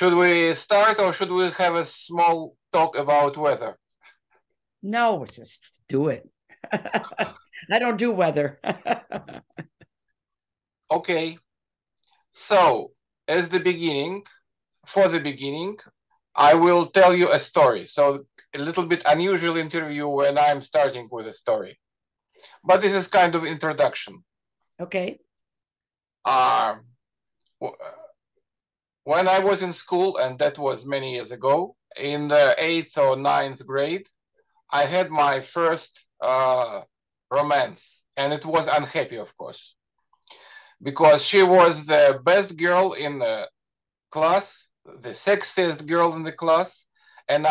Should we start or should we have a small talk about weather? No, just do it. I don't do weather. Okay. So, for the beginning, I will tell you a story. So, a little bit unusual interview when I'm starting with a story. But this is kind of introduction. Okay. When I was in school, and that was many years ago, in the 8th or 9th grade, I had my first romance, and it was unhappy, of course, because she was the best girl in the class, the sexiest girl in the class, and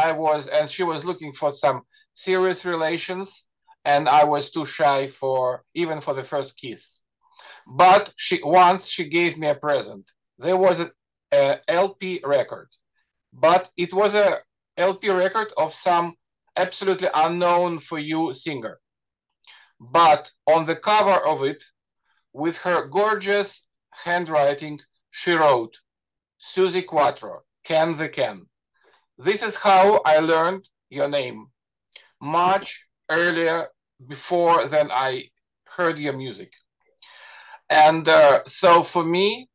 she was looking for some serious relations, and I was too shy even for the first kiss. But once she gave me a present. There was a LP record, but it was a LP record of some absolutely unknown for you singer. But on the cover of it, with her gorgeous handwriting, she wrote, Suzi Quatro, Can the Can. This is how I learned your name, much earlier before than I heard your music. And so for me,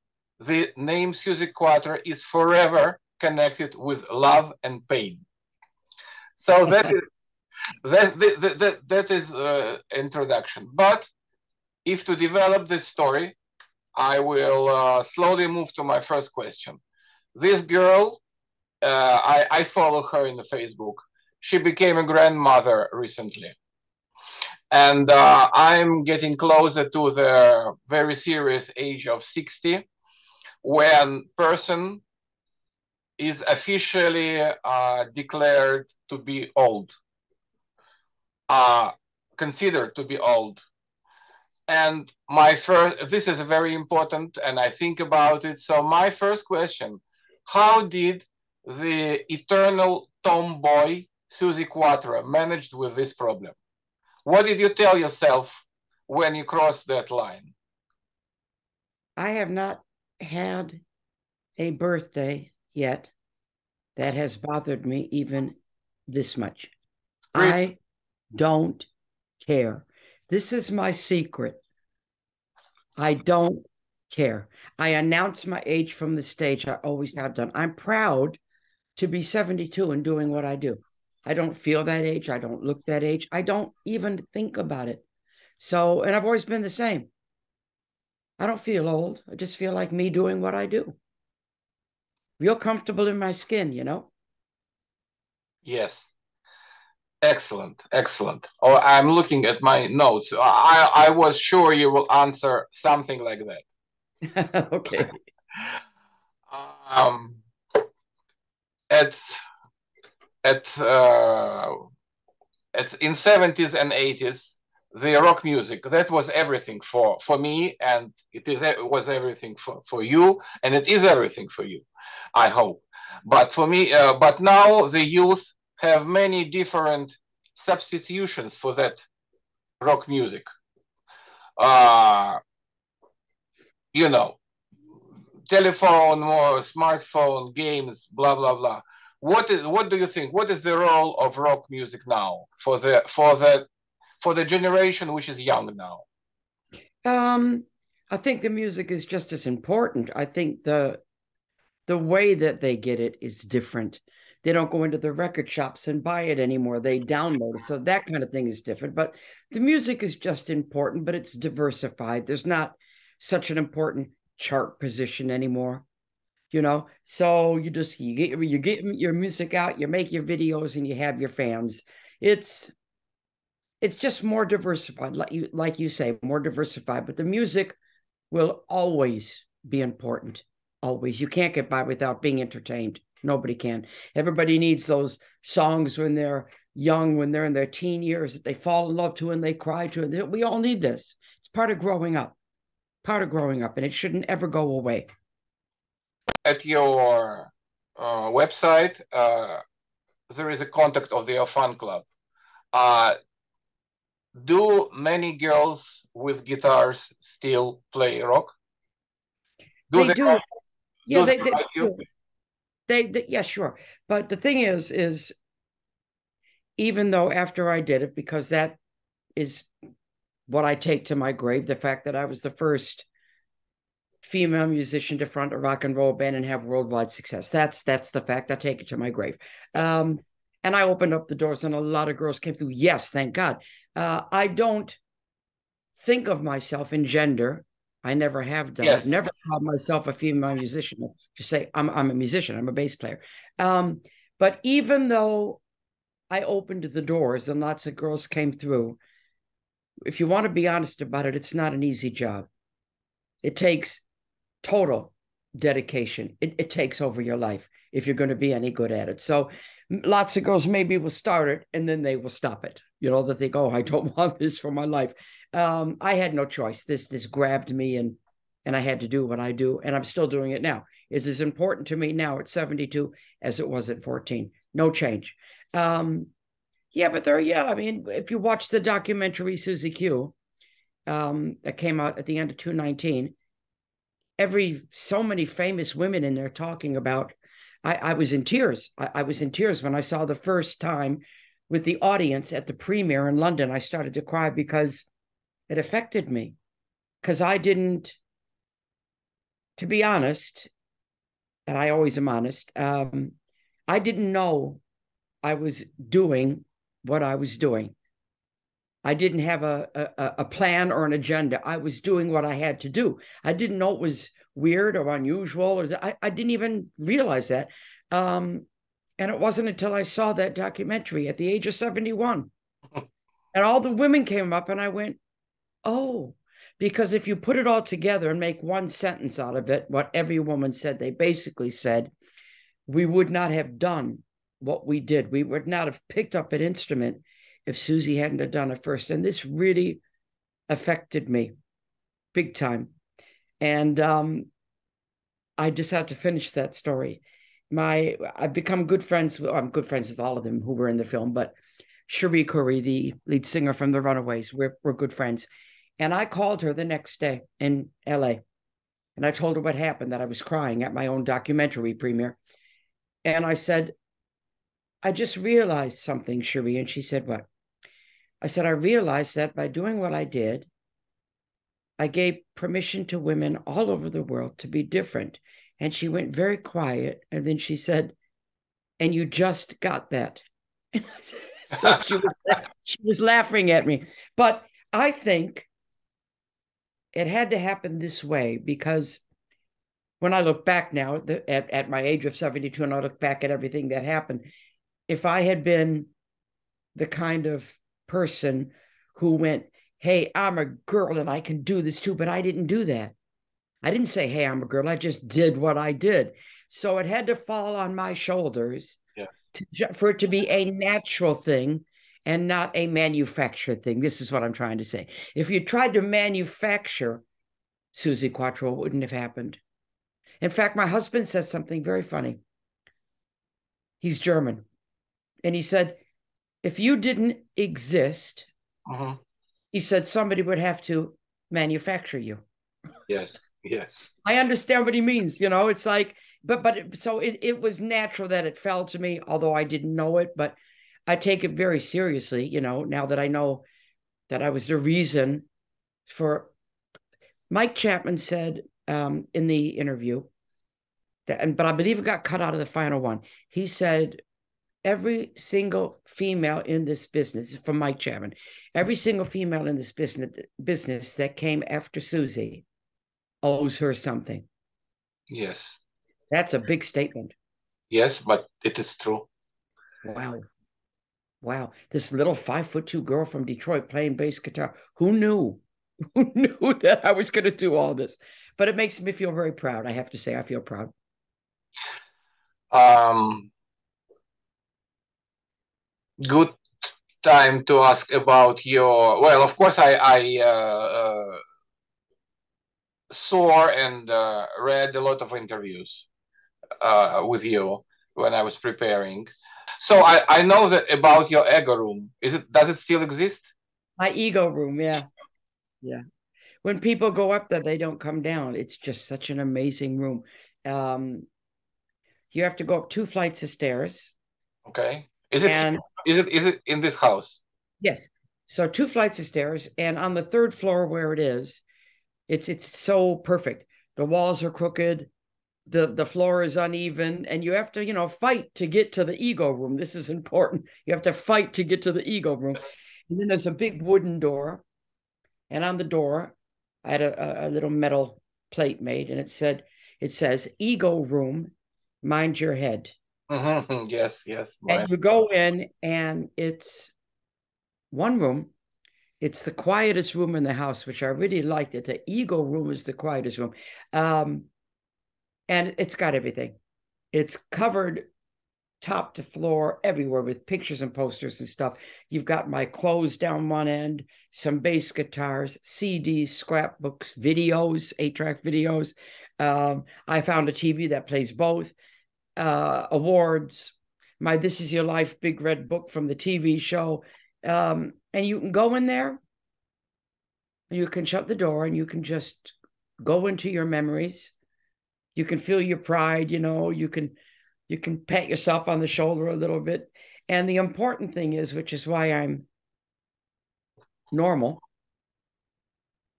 the name Suzi Quatro is forever connected with love and pain. So that is introduction. But if to develop this story, I will slowly move to my first question. This girl, I follow her in the Facebook. She became a grandmother recently. And I'm getting closer to the very serious age of 60, when person is officially declared to be old, considered to be old. And this is very important, and I think about it. So my first question, how did the eternal tomboy Suzi Quatro managed with this problem? What did you tell yourself when you crossed that line? I have not had a birthday yet that has bothered me even this much. Really? I don't care. This is my secret. I don't care. I announce my age from the stage. I always have done. I'm proud to be 72 and doing what I do. I don't feel that age. I don't look that age. I don't even think about it. So, and I've always been the same. I don't feel old. I just feel like me doing what I do. Real comfortable in my skin, you know? Yes. Excellent. Excellent. Oh, I'm looking at my notes. I was sure you will answer something like that. Okay. In 70s and 80s, the rock music, that was everything for me, and it was everything for you, and it is everything for you, I hope. But for me, but now the youth have many different substitutions for that rock music. You know, telephone, more smartphone, games, blah blah blah. What do you think? What is the role of rock music now for the generation which is young now? I think the music is just as important. I think the way that they get it is different. They don't go into the record shops and buy it anymore. They download it. So that kind of thing is different. But the music is just important, but it's diversified. There's not such an important chart position anymore, you know? So you get your music out, you make your videos, and you have your fans. It's just more diversified, like you say, more diversified. But the music will always be important. Always. You can't get by without being entertained. Nobody can. Everybody needs those songs when they're young, when they're in their teen years, that they fall in love to and they cry to. We all need this. It's part of growing up. And it shouldn't ever go away. At your website, there is a contact of your fan club. Do many girls with guitars still play rock? They do. Yeah, they do. Yeah, sure. But the thing is even though after I did it, because that is what I take to my grave, the fact that I was the first female musician to front a rock and roll band and have worldwide success. That's the fact. I take it to my grave. And I opened up the doors and a lot of girls came through. Yes, thank God. I don't think of myself in gender. I never have done. Yes. I've never called myself a female musician. Just say I'm a musician. I'm a bass player. But even though I opened the doors and lots of girls came through, if you want to be honest about it, it's not an easy job. It takes total dedication. It takes over your life if you're going to be any good at it. So lots of girls maybe will start it and then they will stop it. You know, they think, oh, I don't want this for my life. I had no choice. This grabbed me and I had to do what I do. And I'm still doing it now. It's as important to me now at 72 as it was at 14. No change. Yeah, but I mean, if you watch the documentary Suzi Q, that came out at the end of 2019, so many famous women in there talking about, I was in tears. I was in tears when I saw the first time with the audience at the premiere in London. I started to cry because it affected me. Because I didn't, to be honest, and I always am honest, I didn't know I was doing what I was doing. I didn't have a plan or an agenda. I was doing what I had to do. I didn't know it was weird or unusual. I didn't even realize that. And it wasn't until I saw that documentary at the age of 71. And all the women came up and I went, oh, because if you put it all together and make one sentence out of it, what every woman said, they basically said, we would not have done what we did. We would not have picked up an instrument if Suzi hadn't have done it first. And this really affected me big time. And I just had to finish that story. I've become good friends. I'm good friends with all of them who were in the film, but Cherie Curry, the lead singer from The Runaways, we're good friends. And I called her the next day in LA. And I told her what happened, that I was crying at my own documentary premiere. And I said, I just realized something, Cherie. And she said, what? I said, I realized that by doing what I did, I gave permission to women all over the world to be different. And she went very quiet. And then she said, and you just got that. So she was laughing at me. But I think it had to happen this way, because when I look back now at my age of 72 and I look back at everything that happened, if I had been the kind of person who went, hey, I'm a girl and I can do this too, but I didn't do that. I didn't say, hey, I'm a girl. I just did what I did. So it had to fall on my shoulders, yes, for it to be a natural thing and not a manufactured thing. This is what I'm trying to say. If you tried to manufacture Suzi Quatro, it wouldn't have happened. In fact, my husband said something very funny. He's German. And he said, if you didn't exist, he said, somebody would have to manufacture you. Yes, yes. I understand what he means. You know, it's like, so it was natural that it fell to me, although I didn't know it, but I take it very seriously, you know, now that I know that I was the reason for. Mike Chapman said in the interview, but I believe it got cut out of the final one. He said, every single female in this business, from Mike Chapman, every single female in this business that came after Suzi owes her something. Yes. That's a big statement. Yes, but it is true. Wow. Wow. This little 5'2" girl from Detroit playing bass guitar. Who knew? Who knew that I was going to do all this? But it makes me feel very proud. I have to say, I feel proud. Good time to ask about your, well, of course, I saw and read a lot of interviews with you when I was preparing. So I know that about your ego room. Does it still exist? My ego room, yeah. Yeah. When people go up there, they don't come down. It's just such an amazing room. You have to go up 2 flights of stairs. Okay. Is it in this house? Yes. So 2 flights of stairs, and on the 3rd floor where it is, it's so perfect. The walls are crooked, the floor is uneven, and you have to, fight to get to the ego room. This is important. You have to fight to get to the ego room. And then there's a big wooden door, and on the door, I had a little metal plate made, and it says ego room, mind your head. Mm-hmm. Yes. And you go in, and it's one room. It's the quietest room in the house, which I really liked it. The ego room is the quietest room. And it's got everything. It's covered top to floor everywhere with pictures and posters and stuff. You've got my clothes down one end, some bass guitars, CDs, scrapbooks, videos, 8-track videos. I found a TV that plays both. Awards, my This Is Your Life big red book from the TV show. And you can go in there and you can shut the door and you can just go into your memories. You can feel your pride, you can pat yourself on the shoulder a little bit. And the important thing is, which is why I'm normal,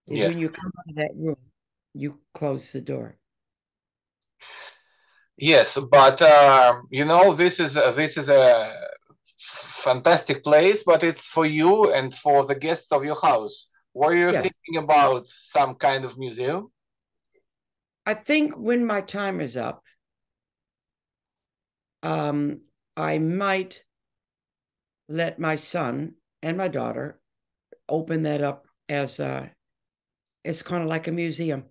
is when you come out of that room, you close the door. Yes, but this is a fantastic place, but it's for you and for the guests of your house. Were you thinking about some kind of museum? I think when my time is up, I might let my son and my daughter open that up as it's kind of like a museum.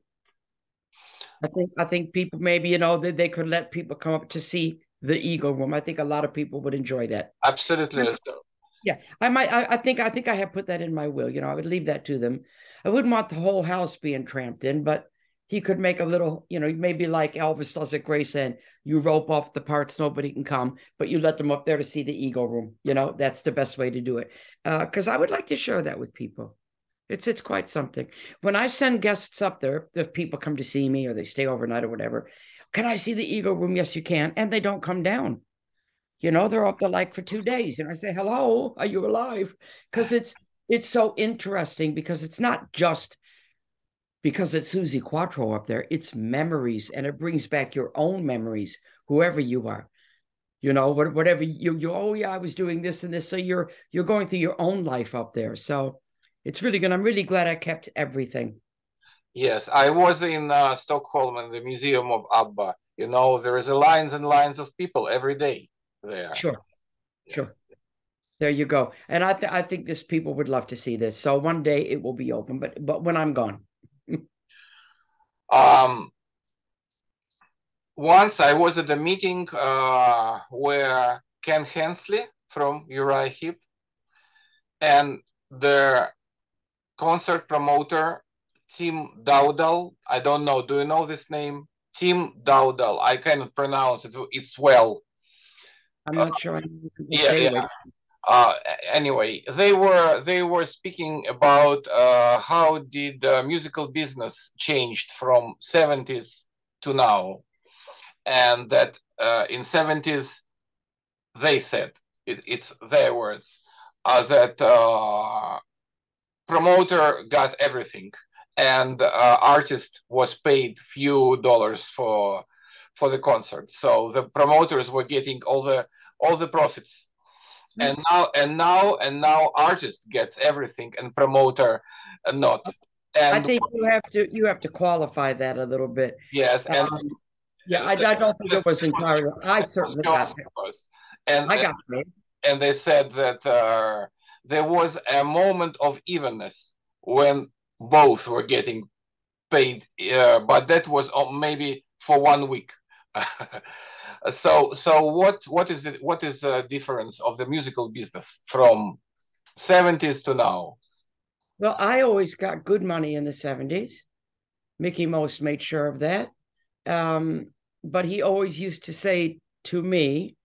I think people maybe they could let people come up to see the ego room. I think a lot of people would enjoy that. Absolutely. Yeah, I think I have put that in my will. I would leave that to them. I wouldn't want the whole house being tramped in, but he could make a little, maybe like Elvis does at Graceland. You rope off the parts, nobody can come, but you let them up there to see the ego room. That's the best way to do it. Because I would like to share that with people. It's quite something. When I send guests up there, if people come to see me or they stay overnight or whatever, can I see the ego room? Yes, you can. And they don't come down. They're up there like for 2 days. And I say, hello, are you alive? Because it's so interesting, because it's not just because it's Suzi Quatro up there. It's memories, and it brings back your own memories, whoever you are. Whatever oh yeah, I was doing this and this. So you're going through your own life up there. So it's really good. I'm really glad I kept everything. Yes, I was in Stockholm in the Museum of ABBA. There is lines and lines of people every day there. Sure. There you go. And I think this people would love to see this. So one day it will be open, but when I'm gone. Once I was at a meeting where Ken Hensley from Uriah Heep and the concert promoter Tim Dowdall, I don't know, do you know this name? Tim Dowdall, I cannot pronounce it. It's well. I'm not sure. Anyway, they were speaking about how did the musical business changed from 70s to now, and that in 70s they said it's their words that promoter got everything and artist was paid few dollars for the concert, so the promoters were getting all the profits. And now artist gets everything and promoter not. And I think you have to qualify that a little bit. Yes, and I don't think it was entirely. I certainly got it. And I got it. And they said that there was a moment of evenness when both were getting paid, but that was maybe for 1 week. So what is the difference of the musical business from 70s to now? Well, I always got good money in the 70s. Mickey Most made sure of that. But he always used to say to me,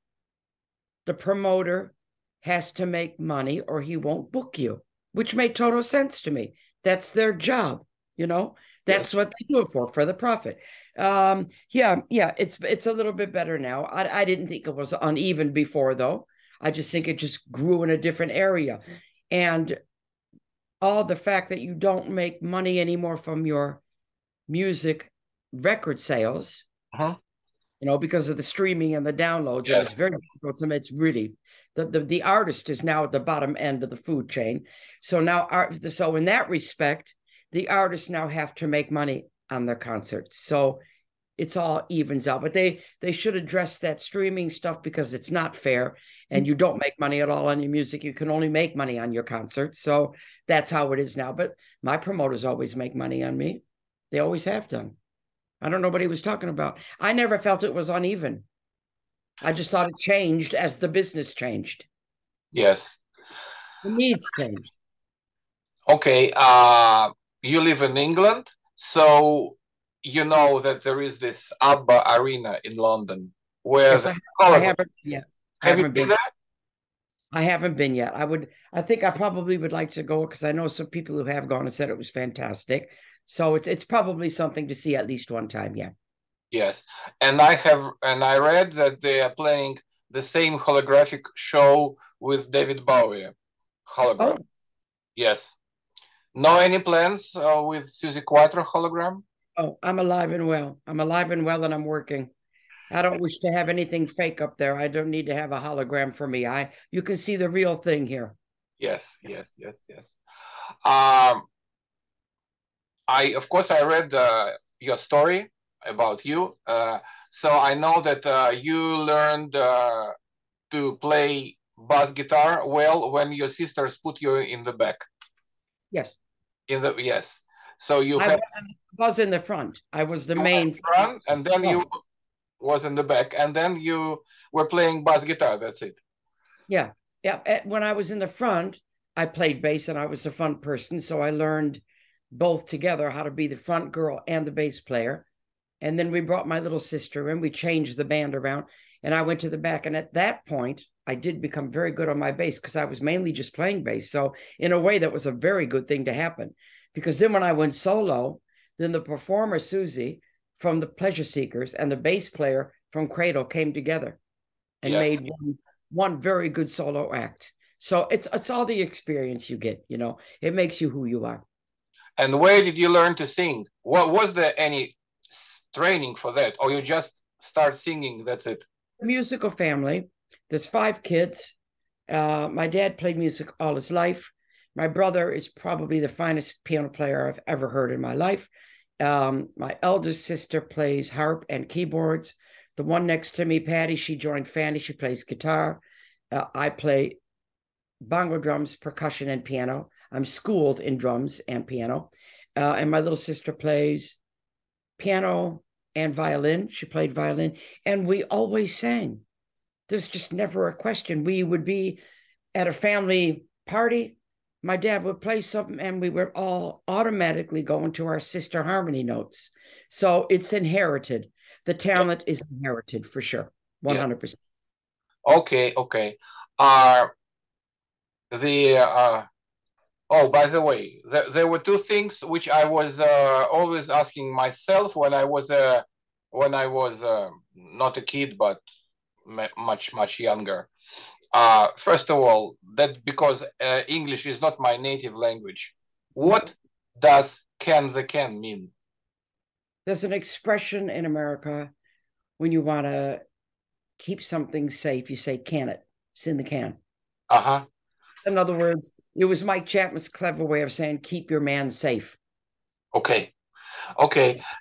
the promoter has to make money or he won't book you, which made total sense to me. That's their job. That's what they do it for the profit. Yeah, it's a little bit better now. I didn't think it was uneven before, though. I just think it just grew in a different area. And all the fact that you don't make money anymore from your music record sales, because of the streaming and the downloads, and it's very difficult to make. It's really the artist is now at the bottom end of the food chain. So now, so in that respect, the artists now have to make money on their concerts. So it's all evens out. But they should address that streaming stuff, because it's not fair, and you don't make money at all on your music. You can only make money on your concerts. So that's how it is now. But my promoters always make money on me. They always have done. I don't know what he was talking about. I never felt it was uneven. I just thought it changed as the business changed. Yes. The needs changed. Okay. You live in England, so you know that there is this ABBA arena in London where I haven't yet. Have you been there? I haven't been yet. I think I probably would like to go, because I know some people who have gone and said it was fantastic. So it's probably something to see at least one time. Yeah. Yes. And I read that they are playing the same holographic show with David Bowie hologram. Oh. Yes. No any plans with Suzi Quatro hologram? Oh, I'm alive and well. I'm alive and well, and I'm working. I don't wish to have anything fake up there. I don't need to have a hologram for me. You can see the real thing here. Yes. Of course, I read your story about you. So I know that you learned to play bass guitar well when your sisters put you in the back. Yes. Yes. So I was in the front. I was the main front, and then you was in the back, and then you were playing bass guitar. That's it. Yeah. When I was in the front, I played bass, and I was a front person. So I learned both together how to be the front girl and the bass player. And then we brought my little sister in. We changed the band around, and I went to the back. And at that point, I did become very good on my bass, because I was mainly just playing bass. So in a way, that was a very good thing to happen, because then when I went solo, then the performer Suzi from the Pleasure Seekers and the bass player from Cradle came together and made one very good solo act. So it's all the experience you get, it makes you who you are. And where did you learn to sing? What was there any training for that, or you just start singing? That's it. Musical family. There's 5 kids. My dad played music all his life. My brother is probably the finest piano player I've ever heard in my life. My eldest sister plays harp and keyboards. The one next to me, Patty, she joined Fanny. She plays guitar. I play bongo drums, percussion, and piano. I'm schooled in drums and piano. And my little sister plays piano and violin. She played violin. And we always sang. There's just never a question. We would be at a family party. My dad would play something, and we would all automatically go into our sister harmony notes. So it's inherited. The talent is inherited for sure. 100%. Okay. By the way, there were 2 things which I was always asking myself when I was not a kid, but much younger. First of all, that because English is not my native language. What does can mean? There's an expression in America when you want to keep something safe, you say can it. It's in the can. In other words, it was Mike Chapman's clever way of saying keep your man safe. Okay.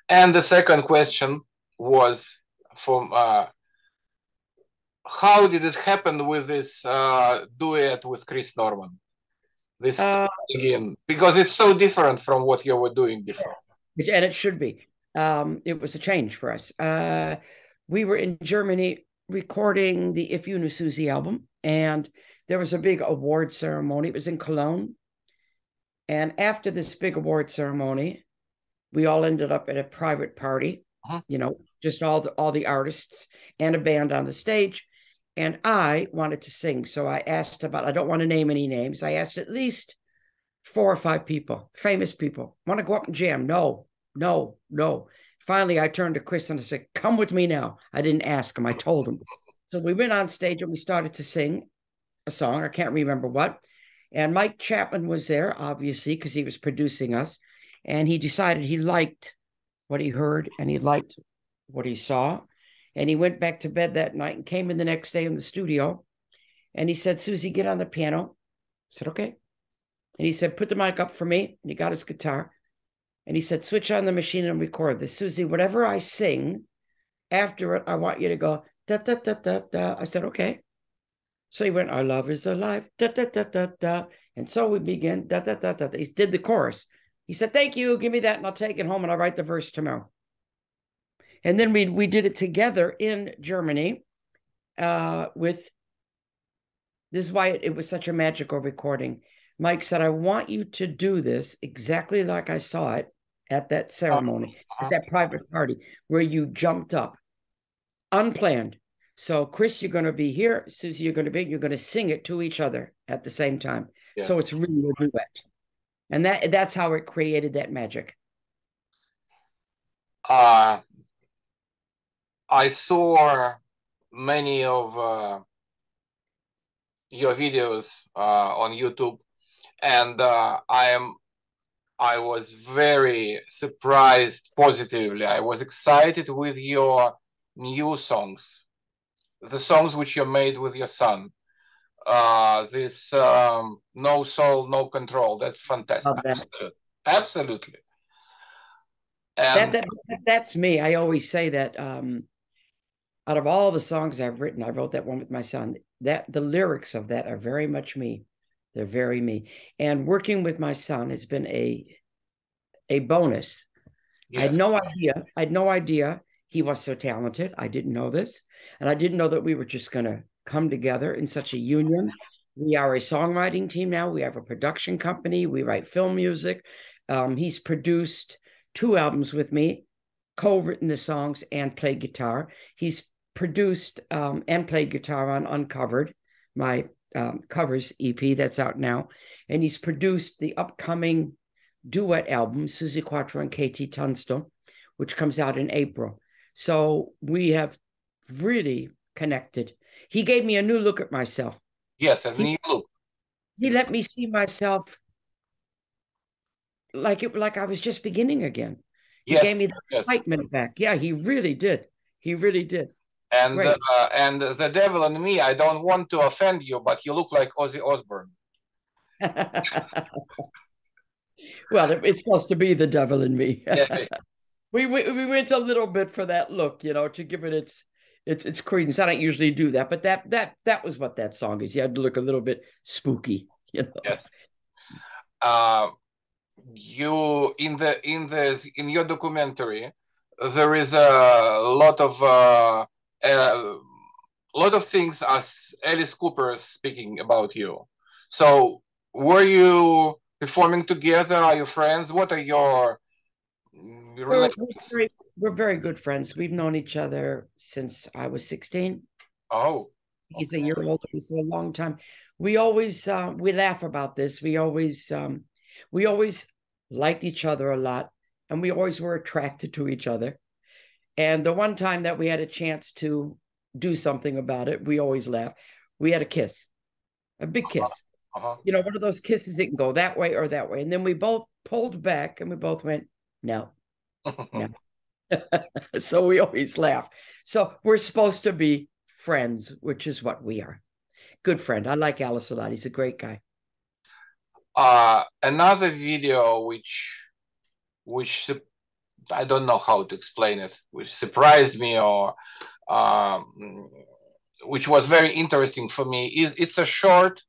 And the second question was from how did it happen with this duet with Chris Norman? This again, because it's so different from what you were doing before. And it should be. It was a change for us. We were in Germany recording the If You Knew Suzi album, and there was a big award ceremony. It was in Cologne. And after this big award ceremony, we all ended up at a private party, just all the artists and a band on the stage. And I wanted to sing. So I asked I don't want to name any names. I asked at least 4 or 5 people, famous people, want to go up and jam? No, No, no. Finally, I turned to Chris and I said, come with me now. I didn't ask him. I told him. So we went on stage and we started to sing a song. I can't remember what. And Mike Chapman was there, obviously, because he was producing us. And he decided he liked what he heard and he liked what he saw. And he went back to bed that night and came in the next day in the studio. And he said, Suzi, get on the piano. I said, okay. And he said, put the mic up for me. And he got his guitar. And he said, switch on the machine and record this. Suzi, whatever I sing, after it, I want you to go, da, da, da, da, da. I said, okay. So he went, our love is alive, da, da, da, da, da. And so we began, da, da, da, da, da. He did the chorus. He said, thank you, give me that, and I'll take it home, and I'll write the verse tomorrow. And then we did it together in Germany with, this is why it was such a magical recording. Mike said, I want you to do this exactly like I saw it at that ceremony, at that private party, where you jumped up, unplanned. So, Chris, you're going to be here. Suzi, you're going to sing it to each other at the same time. Yes. So it's really a duet. And that's how it created that magic. I saw many of your videos on YouTube, and I was very surprised positively. I was excited with your new songs. The songs which you made with your son, this no soul, no control. That's fantastic. That. Absolutely. And that's me. I always say that out of all the songs I've written, I wrote that one with my son. That the lyrics of that are very much me. They're very me. And working with my son has been a bonus. Yes. I had no idea he was so talented. I didn't know this. And I didn't know that we were just going to come together in such a union. We are a songwriting team now. We have a production company. We write film music. He's produced 2 albums with me, co-written the songs and played guitar. He's produced and played guitar on Uncovered, my covers EP that's out now. And he's produced the upcoming duet album, Suzi Quatro and Kay Quatro, which comes out in April. So we have really connected. He gave me a new look at myself. Yes, a new look. He let me see myself like I was just beginning again. He gave me the excitement back. Yeah, he really did. He really did. And the devil in me, I don't want to offend you, but you look like Ozzy Osbourne. Well, it's supposed to be the devil in me. Yeah. We went a little bit for that look, to give it its credence. I don't usually do that, but that was what that song is. You had to look a little bit spooky, Yes. You in your documentary, there is a lot of things as Alice Cooper speaking about you. So were you performing together? Are you friends? What are your relations? We're very good friends. We've known each other since I was 16. Oh, he's a year older, so a long time. We always we laugh about this. We always liked each other a lot, and we always were attracted to each other. And the one time that we had a chance to do something about it, we always laugh. We had a kiss, a big kiss. One of those kisses that can go that way or that way. And then we both pulled back and we both went, no. No. So we always laugh. So we're supposed to be friends, which is what we are. Good friend. I like Alice a lot. He's a great guy. Another video which I don't know how to explain it, which surprised me or which was very interesting for me is it's a short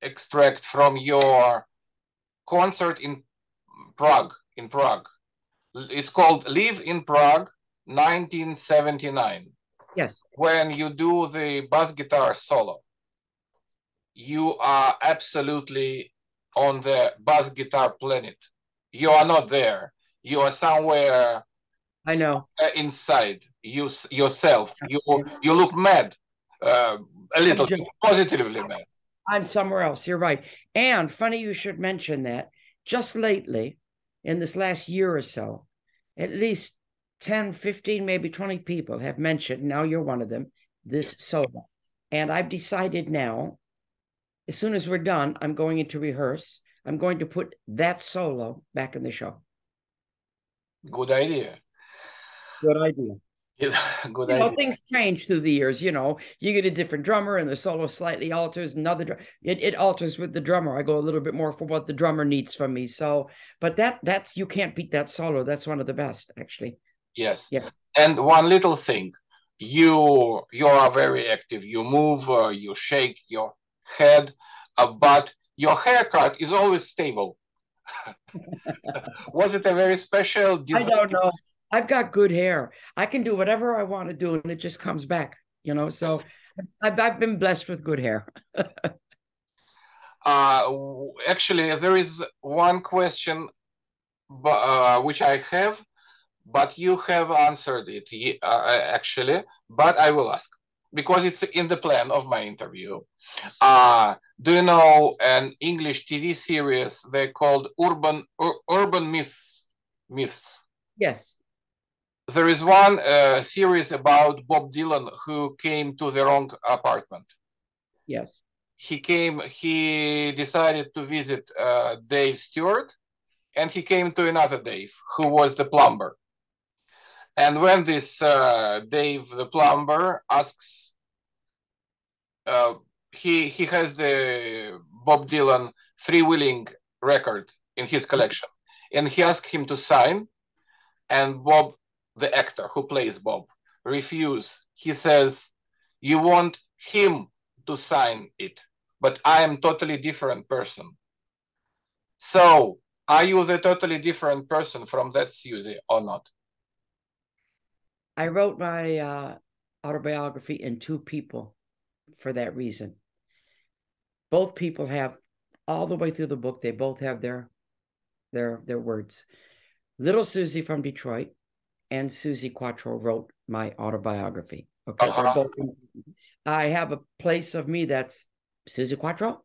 extract from your concert in Prague. It's called Live in Prague 1979. Yes. When you do the bass guitar solo, you are absolutely on the bass guitar planet. You are not there. You are somewhere. I know. Inside yourself. You look mad. A little positively mad. I'm somewhere else. You're right. And funny you should mention that. just lately, in this last year or so, at least 10, 15, maybe 20 people have mentioned, now you're one of them, this solo. And I've decided now, as soon as we're done, I'm going into rehearse. I'm going to put that solo back in the show. Good idea. Good idea. Good idea. Things change through the years. You get a different drummer and the solo slightly alters. It alters with the drummer. I go a little bit more for what the drummer needs from me. So, but that's you can't beat that solo. That's one of the best, actually. Yes. Yeah. And one little thing, you are very active. You move, you shake your head, but your haircut is always stable. Was it a very special design? I don't know. I've got good hair. I can do whatever I want to do, and it just comes back. So I've been blessed with good hair. Actually, there is one question which I have, but you have answered it actually. But I will ask because it's in the plan of my interview. Do you know an English TV series they called Urban Myths? Yes. There is one series about Bob Dylan who came to the wrong apartment. Yes. He decided to visit Dave Stewart, and he came to another Dave who was the plumber. And when this Dave the plumber asks, he has the Bob Dylan freewheeling record in his collection, and he asked him to sign, and Bob, the actor who plays Bob, refused. He says, "You want him to sign it, but I am totally different person." So, are you the totally different person from that Suzi or not? I wrote my autobiography in two people for that reason. Both people have, all the way through the book, they both have their words. Little Suzi from Detroit and Suzi Quatro wrote my autobiography. Okay, they're both. I have a place of me that's Suzi Quatro,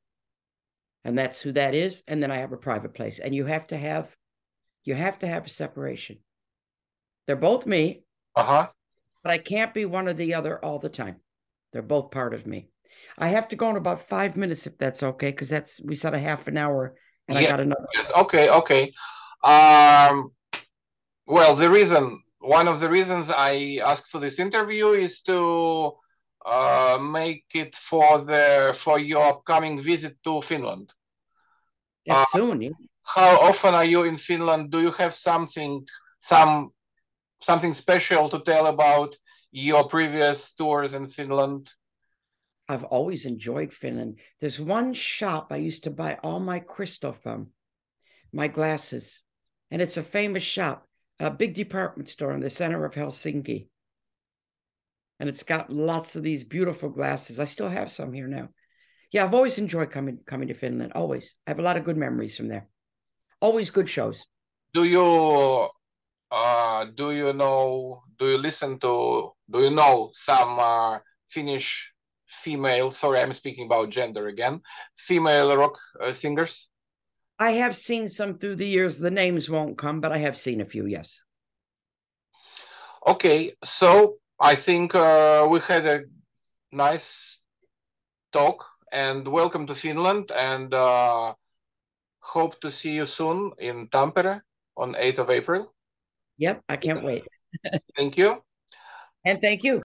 and that's who that is. And then I have a private place, and you have to have a separation. They're both me, but I can't be one or the other all the time. They're both part of me. I have to go in about 5 minutes if that's okay, because we said a half an hour, and I got another. Yes, okay. Well, one of the reasons I asked for this interview is to make it for your upcoming visit to Finland. It's soon. Yeah. How often are you in Finland? Do you have something special to tell about your previous tours in Finland? I've always enjoyed Finland. There's one shop I used to buy all my crystal from, my glasses, and it's a famous shop, a big department store in the center of Helsinki. And it's got lots of these beautiful glasses. I still have some here now. Yeah, I've always enjoyed coming to Finland, always. I have a lot of good memories from there. Always good shows. Do you know some Finnish female, sorry, I'm speaking about gender again, female rock singers? I have seen some through the years. The names won't come, but I have seen a few, yes. Okay, so I think we had a nice talk, and welcome to Finland, and hope to see you soon in Tampere on 8th of April. Yep, I can't wait. Thank you. And thank you.